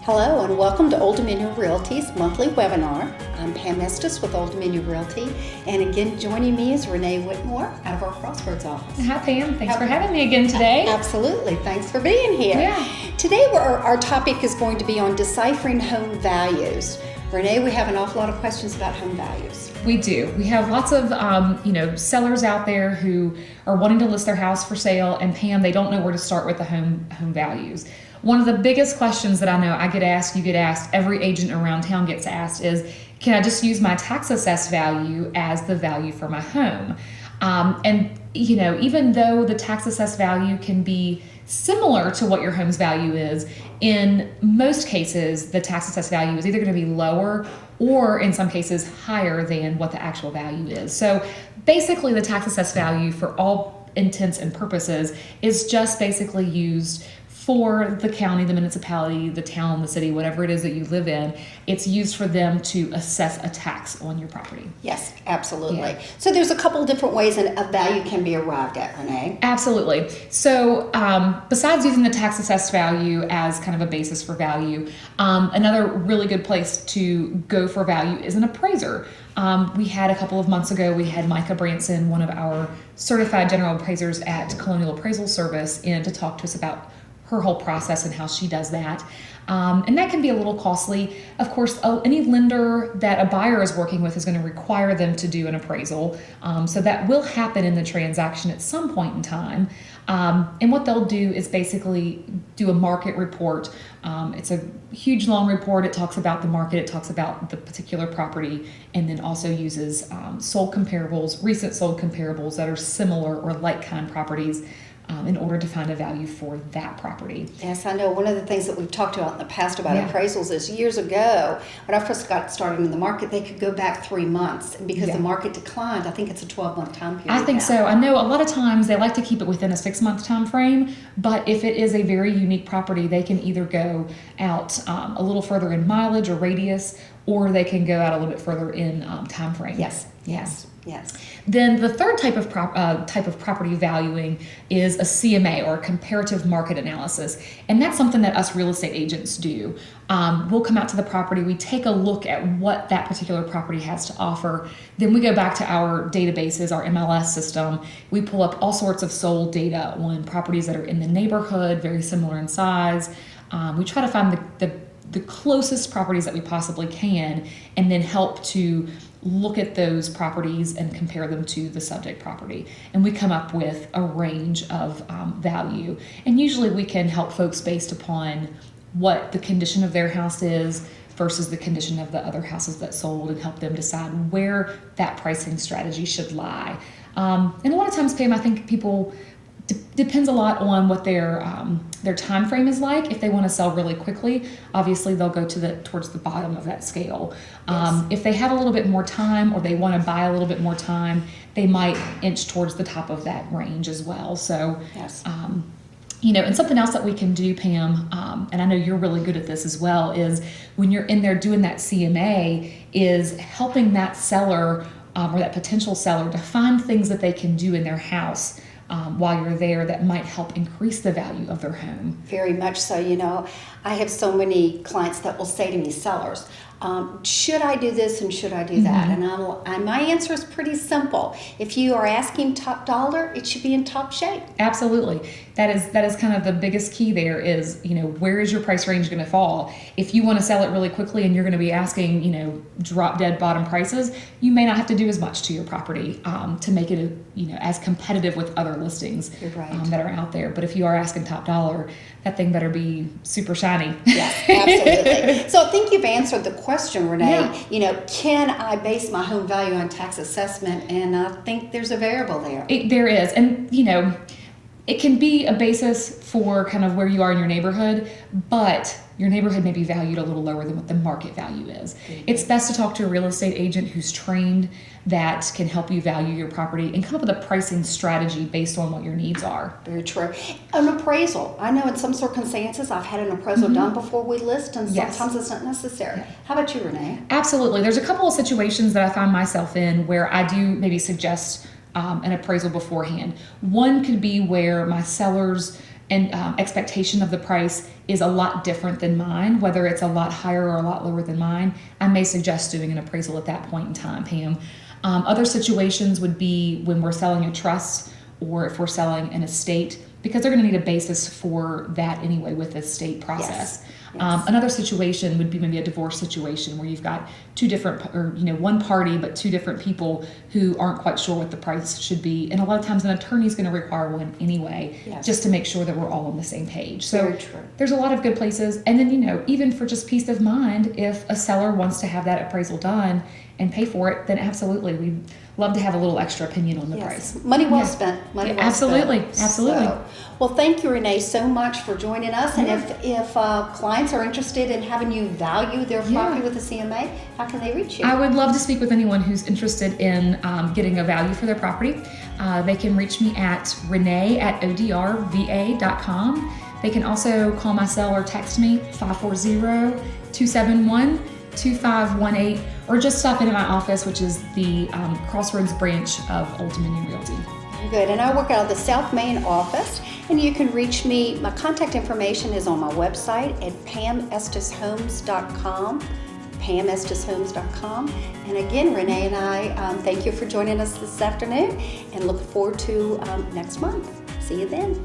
Hello and welcome to Old Dominion Realty's monthly webinar. I'm Pam Estes with Old Dominion Realty, and again joining me is Renee Whitmore out of our Crossroads office. Hi Pam, thanks for having me again today. Absolutely, thanks for being here. Yeah. Today our topic is going to be on deciphering home values. Renee, we have an awful lot of questions about home values. We do. We have lots of sellers out there who are wanting to list their house for sale, and Pam, they don't know where to start with the home values. One of the biggest questions that I know I get asked, you get asked, every agent around town gets asked is, can I just use my tax assessed value as the value for my home? Even though the tax assessed value can be similar to what your home's value is, in most cases, the tax assessed value is either going to be lower or in some cases higher than what the actual value is. So basically the tax assessed value for all intents and purposes is just basically used for the county, the municipality, the town, the city, whatever it is that you live in. It's used for them to assess a tax on your property. Yes, absolutely. Yeah. So there's a couple different ways a value can be arrived at, Renee. Absolutely. So besides using the tax assessed value as kind of a basis for value, another really good place to go for value is an appraiser. We had a couple of months ago, we had Micah Branson, one of our certified general appraisers at Colonial Appraisal Service, in to talk to us about her whole process and how she does that. And that can be a little costly. Of course, any lender that a buyer is working with is going to require them to do an appraisal. So that will happen in the transaction at some point in time. And what they'll do is basically do a market report. It's a huge long report. It talks about the market, it talks about the particular property, and then also uses sold comparables, recent sold comparables that are similar or like kind properties in order to find a value for that property. Yes, I know one of the things that we've talked about in the past about appraisals is years ago, when I first got started in the market, they could go back 3 months. And because the market declined, I think it's a 12-month time period. I think so. I know a lot of times they like to keep it within a 6-month time frame, but if it is a very unique property, they can either go out a little further in mileage or radius, or they can go out a little bit further in time frame. Yes. Then the third type of property valuing is a CMA, or a comparative market analysis, and that's something that us real estate agents do. We'll come out to the property, we take a look at what that particular property has to offer, then we go back to our databases, our MLS system, we pull up all sorts of sold data on properties that are in the neighborhood, very similar in size. We try to find the closest properties that we possibly can, and then help to look at those properties and compare them to the subject property. And we come up with a range of value. And usually we can help folks based upon what the condition of their house is versus the condition of the other houses that sold, and help them decide where that pricing strategy should lie. And a lot of times, Pam, I think people depends a lot on what their time frame is like. If they want to sell really quickly, obviously they'll go towards the bottom of that scale. Yes. If they have a little bit more time, or they want to buy a little bit more time, they might inch towards the top of that range as well. So, Yes. And something else that we can do, Pam, and I know you're really good at this as well, is when you're in there doing that CMA, is helping that seller or that potential seller to find things that they can do in their house while you're there that might help increase the value of their home. Very much so. I have so many clients that will say to me, sellers, should I do this and should I do that? And my answer is pretty simple. If you are asking top dollar, it should be in top shape. Absolutely. That is kind of the biggest key there is, where is your price range going to fall? If you want to sell it really quickly and you're going to be asking, drop dead bottom prices, you may not have to do as much to your property to make it, as competitive with other listings that are out there. But if you are asking top dollar, that thing better be super shiny. Yes, absolutely. So I think you've answered the question, Renee. Yeah. Can I base my home value on tax assessment? And I think there's a variable there. There is. And, it can be a basis for kind of where you are in your neighborhood, but your neighborhood may be valued a little lower than what the market value is. It's best to talk to a real estate agent who's trained, that can help you value your property and come up with a pricing strategy based on what your needs are. Very true. An appraisal. I know in some circumstances I've had an appraisal done before we list, and sometimes it's not necessary. Yeah. How about you, Renee? Absolutely. There's a couple of situations that I find myself in where I do maybe suggest an appraisal beforehand. One could be where my sellers and expectation of the price is a lot different than mine, whether it's a lot higher or a lot lower than mine, I may suggest doing an appraisal at that point in time, Pam. Other situations would be when we're selling a trust or if we're selling an estate, because they're going to need a basis for that anyway with the estate process. Yes. Another situation would be maybe a divorce situation where you've got two different, or one party, but two different people who aren't quite sure what the price should be. And a lot of times an attorney is going to require one anyway, Yes. just to make sure that we're all on the same page. So Very true. there's a lot of good places. And then, even for just peace of mind, if a seller wants to have that appraisal done and pay for it, then absolutely, we'd love to have a little extra opinion on the price. Money well Yeah. spent. Money Yeah, well absolutely, spent. absolutely. Well, thank you, Renee, so much for joining us. And Yeah. if clients are interested in having you value their property with the CMA, how can they reach you? I would love to speak with anyone who's interested in getting a value for their property. They can reach me at renee@odrva.com. They can also call my cell or text me 540-271-2518, or just stop in at my office, which is the Crossroads branch of Old Dominion Realty. Good. And I work out of the South Main office, and you can reach me. My contact information is on my website at pamesteshomes.com. pamesteshomes.com. And again, Renee and I thank you for joining us this afternoon, and look forward to next month. See you then.